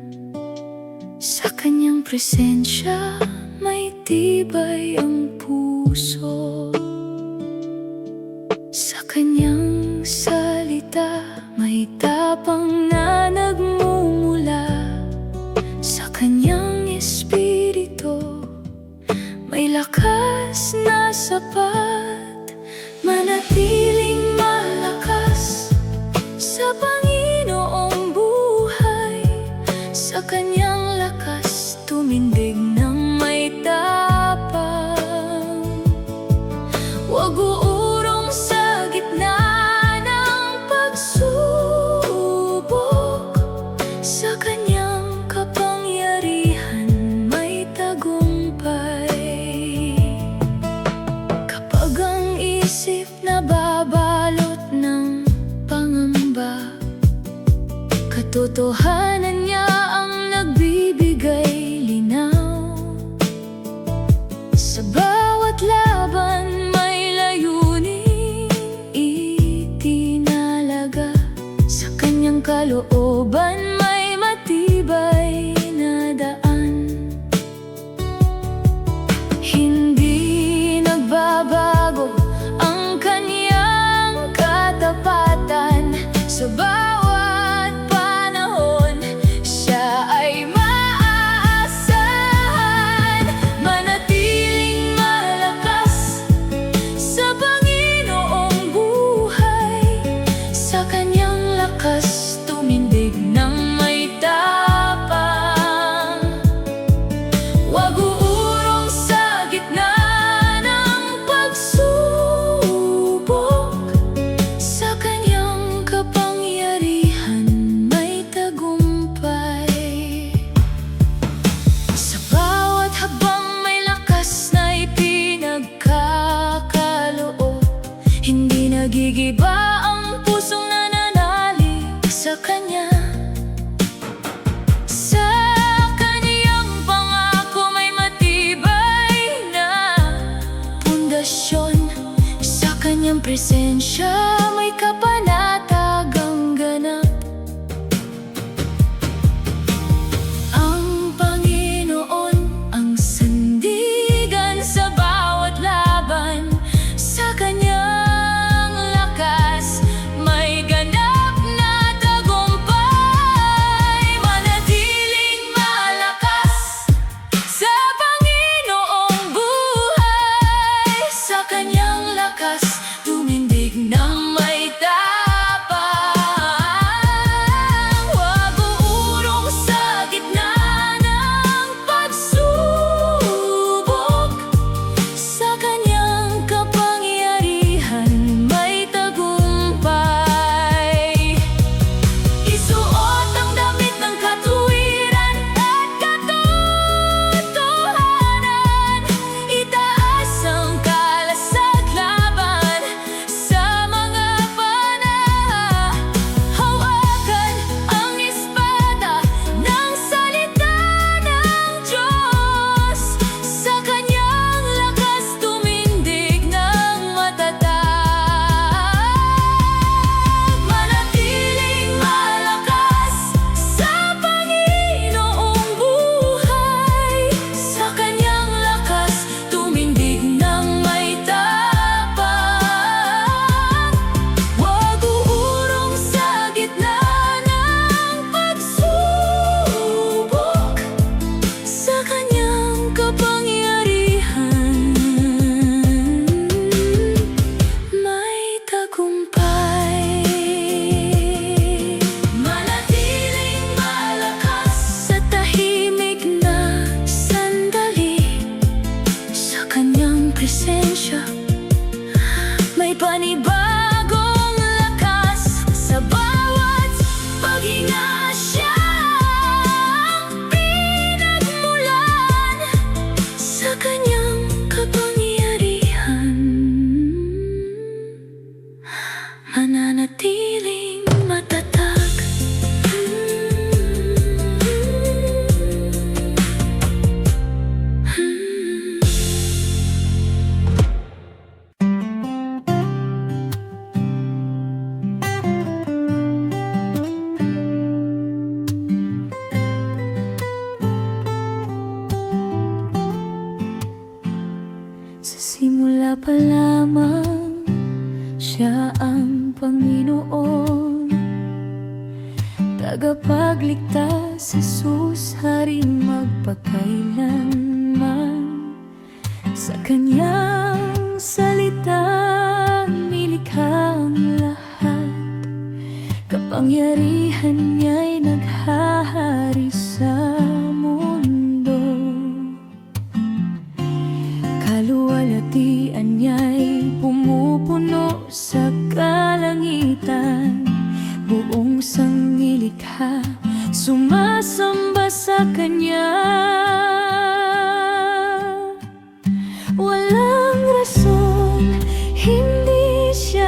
Sa kanyang presensya may tibay ang puso. Sa kanyang salita may tapang na nagmumula. Sa kanyang espiritu may lakas na sapat. Manatiling malakas sa Panginoong buhay. Sa kanyang lakas tumindig ng may tapang. Huwag uurong sa gitna ng pagsubok. Sa kanyang kapangyarihan may tagumpay. Kapag ang isip nababalot ng pangamba, katotohanan niya ang nagbibigay linaw. Sa bawat laban may layuning itinalaga. Sa kanyang kalooban may matibay na daan. Hindi nagbabago ang kanyang katapatan. Sa bawat panahon siya ay maaasahan. Manatiling malakas sa Panginoong buhay. Sa kanyang lakas tumindig ng may tapang. Huwag uurong sa gitna ng pagsubok. Sa kanyang kapangyarihan may tagumpay. Sa bawat habang may lakas na ipinagkakaloob. Hindi nagigiba ang pusong nananalig sa kanya. Sa kaniyang pangako may matibay na pundasyon. Sa kanyang presensya may kapanatagang ganap. Ang Panginoon ang sandigan sa bawat laban. Sa kanyang lakas may ganap na tagumpay. Manatiling malakas sa Panginoong buhay. Sa kanyang lakas tumindig ng may tapang. Huwag uurong sa gitna ng pagsubok. Sa kanyang kapangyarihan may tagumpay. Isuot ang damit ng katuwiran at katotohanan. Itaas ang kalasag laban sa mga hawakan ang espada ng salita ng Diyos. Sa kanyang lakas tumindig ng matatag. Manatiling malakas sa Panginoong buhay. Sa kanyang lakas tumindig ng may tapang. Huwag uurong sa gitna ng pagsubok. Sa kanyang kapangyarihan may tagumpay. Manatiling malakas sa tahimik na sandali. Sa kanyang presensya may panibagong lakas. Sa bawat paghinga siyang pinagmulan. Sa kanyang kapangyarihan mananatiling matatag. pa lamang siya ang Panginoon, tagapagligtas, Jesus, Haring magpakailanman. Sa kanyang salita nilikha ang lahat, kapangyarihan niya'y naghahari sa mundo. Kaluwalhatian niya'y pumupuno sa kalangitan, buong sangnilikha sumasamba sa kanya. Walang rason, hindi siya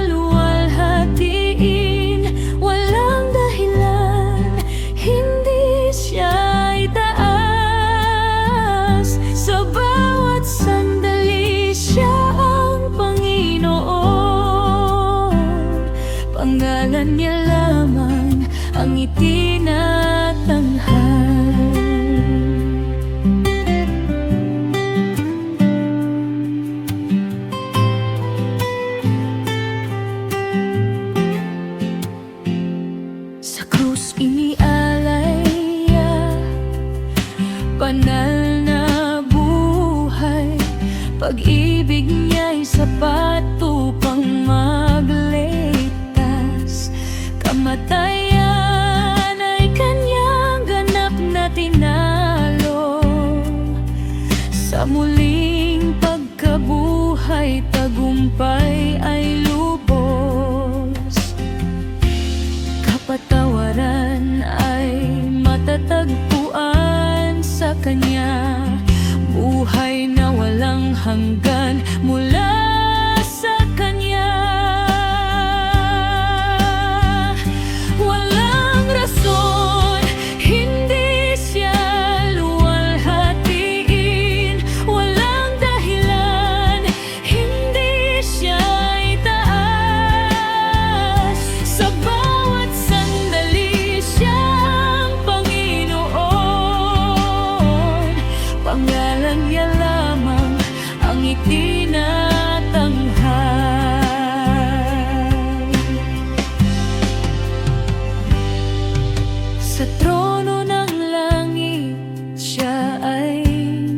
luwalhatiin. Walang dahilan, hindi siya itaas. Sa bawat sandali, siya ang Panginoon. Pangalan niya lamang ang itinatanghal. Sa krus inialay niya, banal na buhay. Pag-ibig niya'y sapat upang magligtas. Kamatayan ay kanyang ganap na tinalo. Sa muling pagkabuhay, tagumpay ay lubos. Kapatawaran ay matatagpuan sa kanya. Buhay na walang hanggan mula sa kanya. Walang rason, hindi siya luwalhatiin. Walang dahilan, hindi siya itaas. Sa bawat sandali, siya ang Panginoon. Pangalan niya lamang ang itinatanghal. Sa trono ng langit, siya ay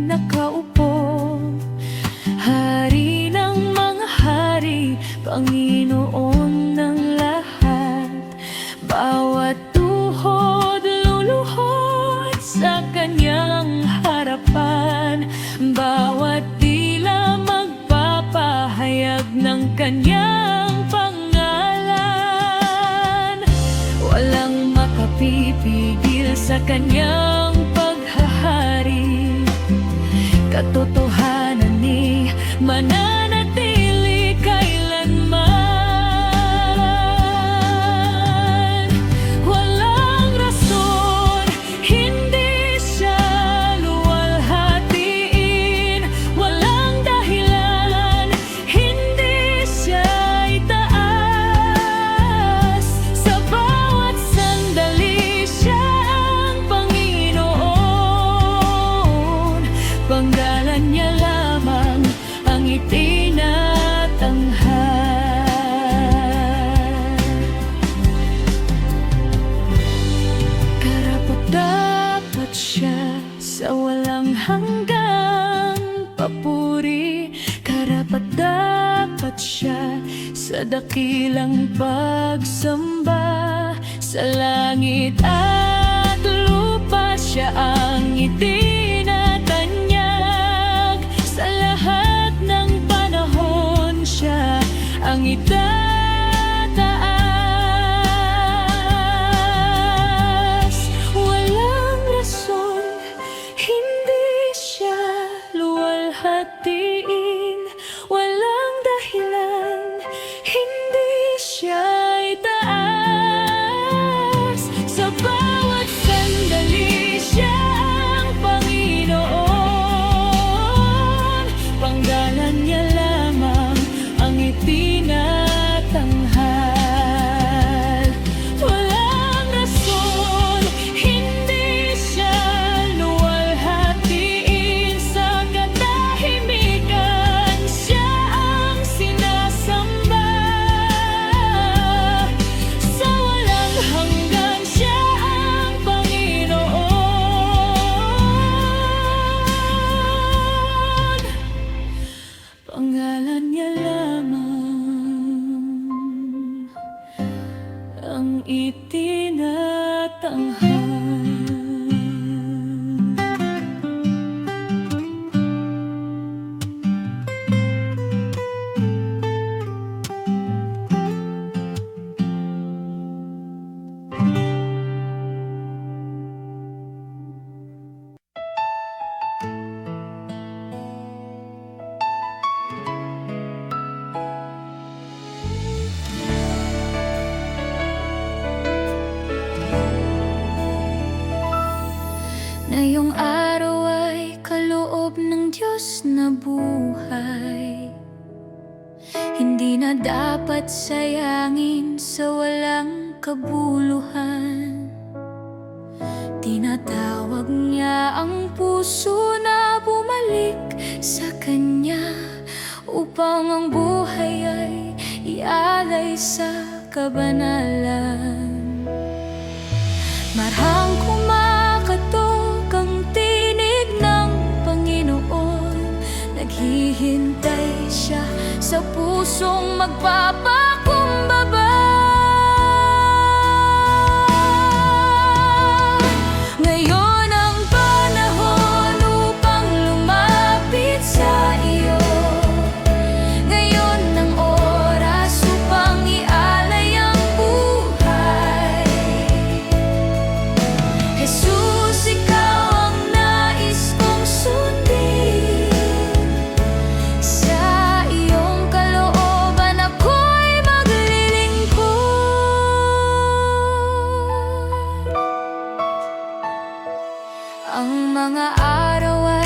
nakaupo. Hari ng mga hari, Panginoon ng lahat. Bawat tuhod luluhod sa kanyang harapan. Bawat dila magpapahayag ng kanyang pangalan. Walang makapipigil sa kanyang paghahari. Katotohanan ni mananatili kailanman. Walang rason, hindi siya luwalhatiin. Walang dahilan, hindi siya itaas. Sa bawat sandali, siya ang Panginoon. Pangalan niya lamang ang itinatanghal. Karapat-dapat siya sa walang hanggang papuri. Karapat-dapat siya sa dakilang pagsamba. Sa langit at lupa, siya ang itinatanyag. Sa lahat ng panahon, siya ang itataas. Walang rason, hindi siya luwalhatiin. Walang dahilan, hindi siya itaas. Sa bawat sandali, siya na iyong araw ay kaloob ng Diyos na buhay. Hindi na dapat sayangin sa walang kabuluhan. Tinatawag niya ang puso na bumalik sa Kanya, upang ang buhay ay ialay sa kabanalan. Marhang kumakatok ang tinig ng Panginoon, naghihintay siya sa pusong magpapakumbaba. Ngayon ang panahon upang lumapit sa iyo. Ngayon ang oras upang ialay ang buhay. Jesus, ikaw ang nais kong sundin. Sa iyong kalooban ako'y maglilingkod. Ang mga araw ay